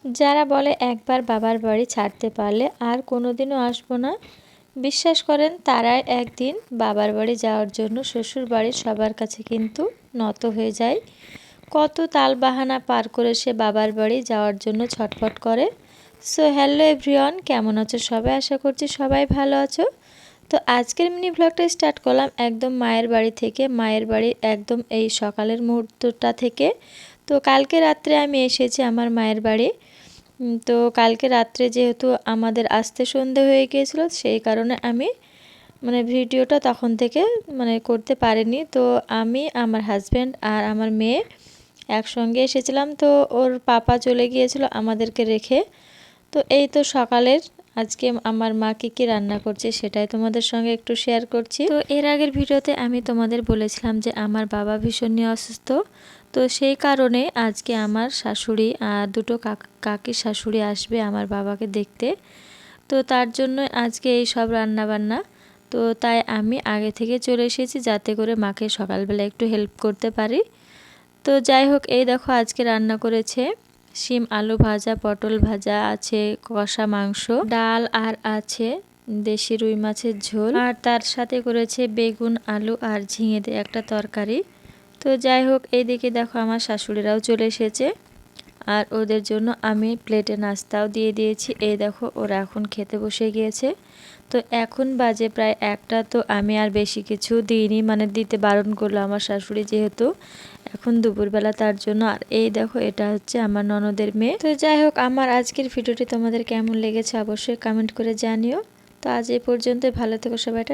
যারা বলে একবার বাবার বাড়ি ছাড়তে পারলে আর কোনোদিনও আসবো না, বিশ্বাস করেন তারাই একদিন বাবার বাড়ি যাওয়ার জন্য শ্বশুর বাড়ির সবার কাছে কিন্তু নত হয়ে যায়। কত তালবাহানা পার করে সে বাবার বাড়ি যাওয়ার জন্য ছটফট করে। সো হ্যালো এভরিওয়ান, কেমন আছো সবাই? আশা করছি সবাই ভালো আছো। তো আজকের মিনি ব্লগটা স্টার্ট করলাম একদম মায়ের বাড়ি থেকে, মায়ের বাড়ি একদম এই সকালের মুহূর্তটা থেকে। তো কালকে রাত্রে আমি এসেছি আমার মায়ের বাড়ি। তো কালকে রাত্রে যেহেতু আমাদের আসতে সন্ধে হয়ে গিয়েছিল, সেই কারণে আমি ভিডিওটা তখন থেকে করতে পারিনি। তো আমি, আমার হাজব্যান্ড আর আমার মেয়ে একসঙ্গে এসেছিলাম। তো ওর পাপা চলে গিয়েছিল আমাদেরকে রেখে। তো এই তো সকালের আজকে আমার মা কী রান্না করছে সেটাই তোমাদের সঙ্গে একটু শেয়ার করছি। তো এর আগের ভিডিওতে আমি তোমাদের বলেছিলাম যে আমার বাবা ভীষণই অসুস্থ। তো সেই কারণে আজকে আমার শাশুড়ি আর দুটো কাকির শাশুড়ি আসবে আমার বাবাকে দেখতে। তো তার জন্য আজকে এই সব রান্নাবান্না। তো তাই আমি আগে থেকে চলে এসেছি যাতে করে মাকে সকালবেলা একটু হেল্প করতে পারি। তো যাই হোক, এই দেখো আজকে রান্না করেছে শিম আলু ভাজা, পটল ভাজা, আছে কষা মাংস, ডাল, আর আছে দেশি রুই মাছের ঝোল, আর তার সাথে করেছে বেগুন, আলু আর ঝিঙে দিয়ে একটা তরকারি। তো যাই হোক, এইদিকে দেখো আমার শাশুড়িরাও চলে এসেছে আর ওদের জন্য আমি প্লেটে নাস্তাও দিয়ে দিয়েছি। এই দেখো ওরা এখন খেতে বসে গিয়েছে। তো এখন বাজে প্রায় 1টা। তো আমি আর বেশি কিছু দিইনি, দিতে বারণ করলো আমার শাশুড়ি যেহেতু এখন দুপুরবেলা, তার জন্য। আর এই দেখো এটা হচ্ছে আমার ননদের মেয়ে। তো যাই হোক, আমার আজকের ভিডিওটি তোমাদের কেমন লেগেছে অবশ্যই কমেন্ট করে জানিও। তো আজ এই পর্যন্ত, ভালো থেকো সবাই।